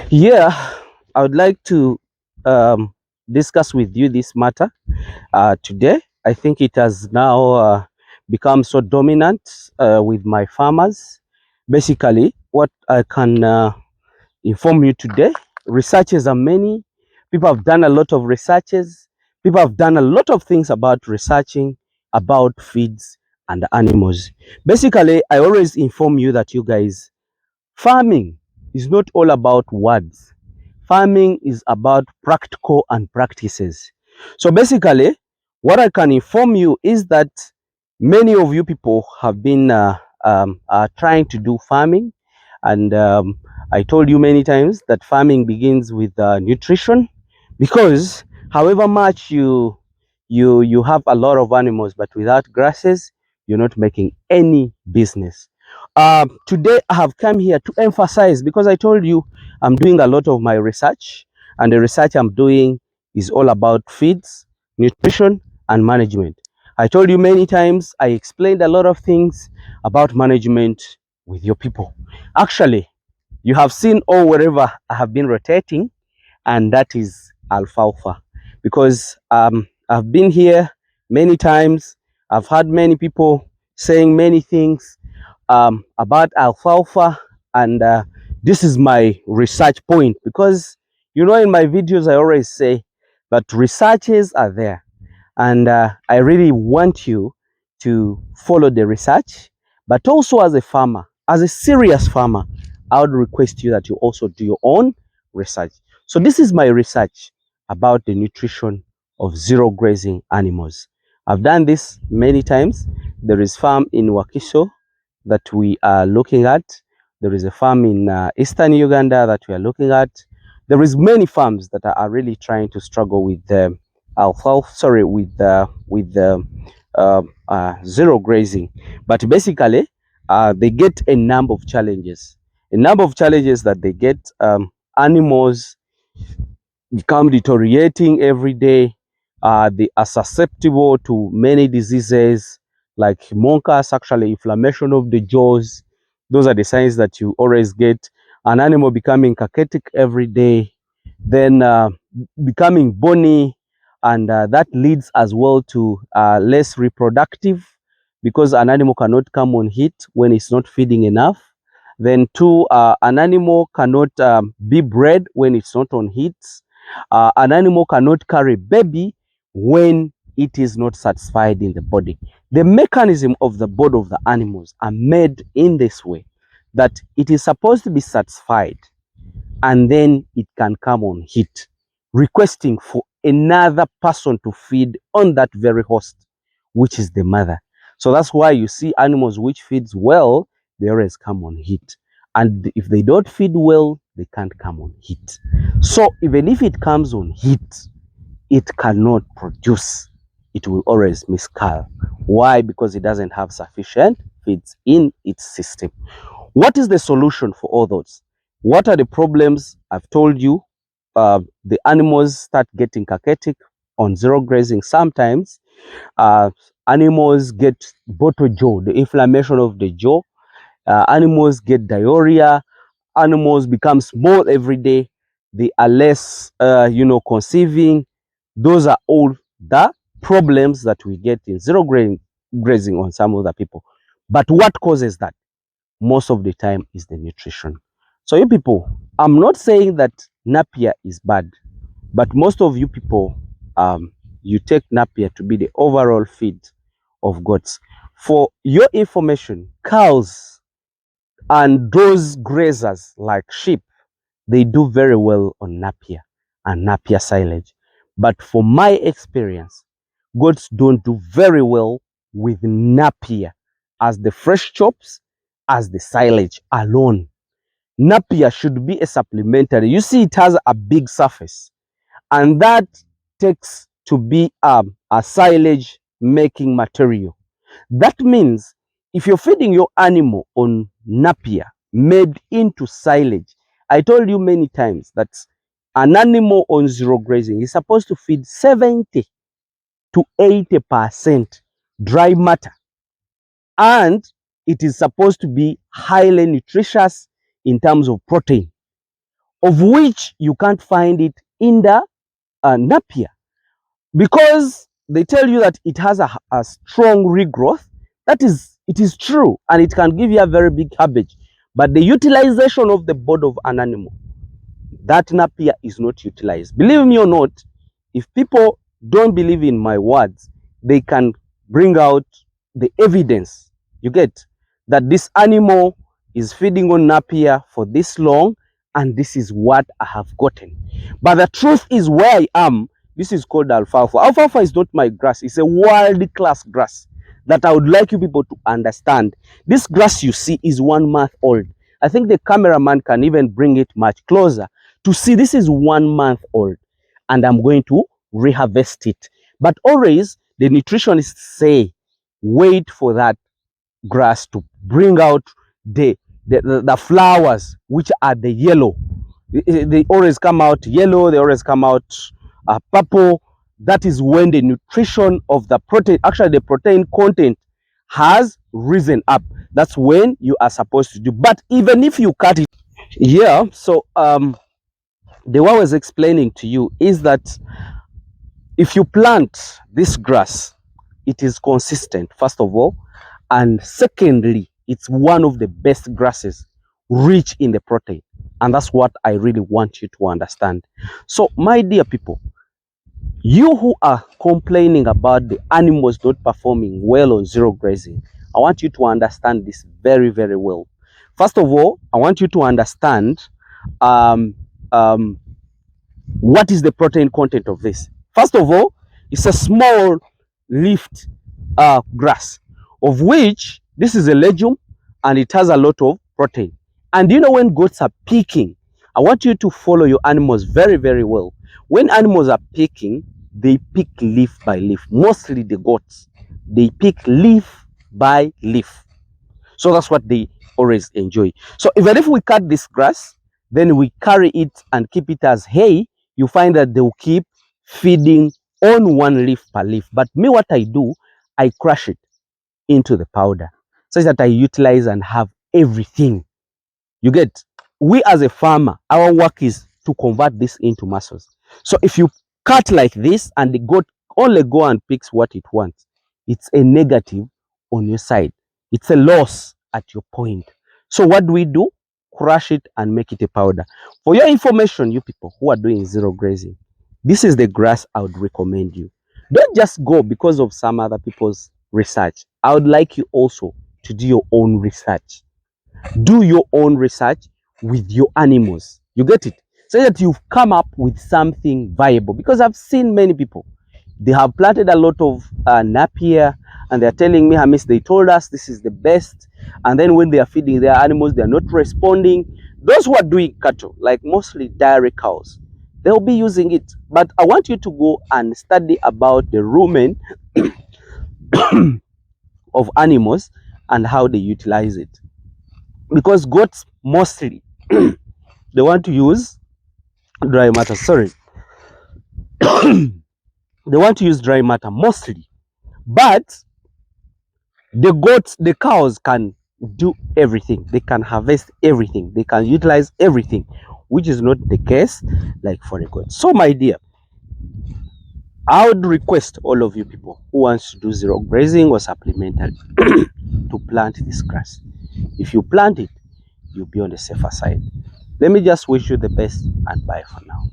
Yeah, I would like to um, discuss with you this matter today. I think it has now become so dominant with my farmers. Basically, what I can inform you today, researches are many. People have done a lot of researches. People have done a lot of things about researching about feeds and animals. Basically, I always inform you that you guys, farming is not all about words. Farming is about practical and practices. So basically, what I can inform you is that many of you people have been trying to do farming, and I told you many times that farming begins with nutrition, because however much you have a lot of animals, but without grasses, you're not making any business. Today I have come here to emphasize, because I told you I'm doing a lot of my research, and the research I'm doing is all about feeds, nutrition, and management. I told you many times, I explained a lot of things about management with your people. Actually, you have seen all wherever I have been rotating, and that is alfalfa. Because I've been here many times, I've had many people saying many things about alfalfa, and this is my research point, because you know, in my videos I always say that researches are there, and I really want you to follow the research. But also, as a farmer, as a serious farmer, I would request you that you also do your own research. So this is my research about the nutrition of zero grazing animals. I've done this many times. There is farm in Wakiso that we are looking at. There is a farm in eastern Uganda that we are looking at. There is many farms that are really trying to struggle with alfalfa, sorry, with zero grazing. But basically, they get a number of challenges. A number of challenges that they get. Animals become deteriorating every day. They are susceptible to many diseases like moncus, actually inflammation of the jaws. Those are the signs that you always get. An animal becoming cachetic every day, then becoming bony, and that leads as well to less reproductive, because an animal cannot come on heat when it's not feeding enough. Then two, an animal cannot be bred when it's not on heat. An animal cannot carry baby when it is not satisfied in the body. The mechanism of the body of the animals are made in this way, that it is supposed to be satisfied, and then it can come on heat, requesting for another person to feed on that very host, which is the mother. So that's why you see animals which feeds well, they always come on heat. And if they don't feed well, they can't come on heat. So even if it comes on heat, it cannot produce. It will always miscarry. Why? Because it doesn't have sufficient feeds in its system. What is the solution for all those? What are the problems? I've told you, the animals start getting cachetic on zero grazing. Sometimes uh, animals get bottle jaw, the inflammation of the jaw. Animals get diarrhea. Animals become small every day. They are less, conceiving. Those are all the problems that we get in zero grazing on some other people. But what causes that? Most of the time is the nutrition. So you people, I'm not saying that Napier is bad, but most of you people, you take Napier to be the overall feed of goats. For your information, cows and those grazers like sheep, they do very well on Napier and Napier silage. But for my experience, goats don't do very well with Napier as the fresh chops, as the silage alone. Napier should be a supplementary. You see, it has a big surface, and that takes to be a silage making material. That means if you're feeding your animal on Napier made into silage, I told you many times that an animal on zero grazing is supposed to feed 70 to 80% dry matter, and it is supposed to be highly nutritious in terms of protein. of which you can't find it in the Napier, because they tell you that it has a strong regrowth. That is, it is true, and it can give you a very big cabbage, but the utilization of the body of an animal, that Napier is not utilized. Believe me or not, if people don't believe in my words, they can bring out the evidence, you get, that this animal is feeding on Napier for this long, and this is what I have gotten. But the truth is, where I am, this is called alfalfa. Alfalfa is not my grass. It's a world-class grass that I would like you people to understand. This grass you see is 1 month old. I think the cameraman can even bring it much closer to see. This is 1 month old, and I'm going to reharvest it. But always the nutritionists say, wait for that grass to bring out the flowers, which are the yellow. They always come out yellow, they always come out purple. That is when the nutrition of the protein, actually the protein content, has risen up. That's when you are supposed to do. But even if you cut it, yeah, so the way I was explaining to you is that if you plant this grass, it is consistent, first of all, and secondly, it's one of the best grasses rich in the protein. And that's what I really want you to understand. So, my dear people, you who are complaining about the animals not performing well on zero grazing, I want you to understand this very, very well. First of all, I want you to understand um, um, what is the protein content of this. First of all, it's a small leafed grass, of which this is a legume, and it has a lot of protein. And you know, when goats are picking, I want you to follow your animals very, very well. When animals are picking, they pick leaf by leaf. Mostly the goats, they pick leaf by leaf. So that's what they always enjoy. So even if we cut this grass, then we carry it and keep it as hay, you find that they will keep feeding on one leaf per leaf. But me, what I do, I crush it into the powder such that I utilize and have everything. You get, we as a farmer, our work is to convert this into muscles. So if you cut like this and the goat only go and picks what it wants, it's a negative on your side. It's a loss at your point. So what do we do? Crush it and make it a powder. For your information, you people who are doing zero grazing, this is the grass I would recommend you. Don't just go because of some other people's research. I would like you also to do your own research. Do your own research with your animals. You get it? So that you've come up with something viable. Because I've seen many people, they have planted a lot of Napier, and they're telling me, Hamiisi, they told us this is the best. And then when they are feeding their animals, they're not responding. Those who are doing cattle, like mostly dairy cows, they'll be using it. But I want you to go and study about the rumen of animals and how they utilize it. Because goats mostly they want to use dry matter. Sorry, they want to use dry matter mostly, but the goats, the cows can do everything. They can harvest everything. They can utilize everything, which is not the case like for the goat. So, my dear, I would request all of you people who wants to do zero grazing or supplemental to plant this grass. If you plant it, you'll be on the safer side. Let me just wish you the best and bye for now.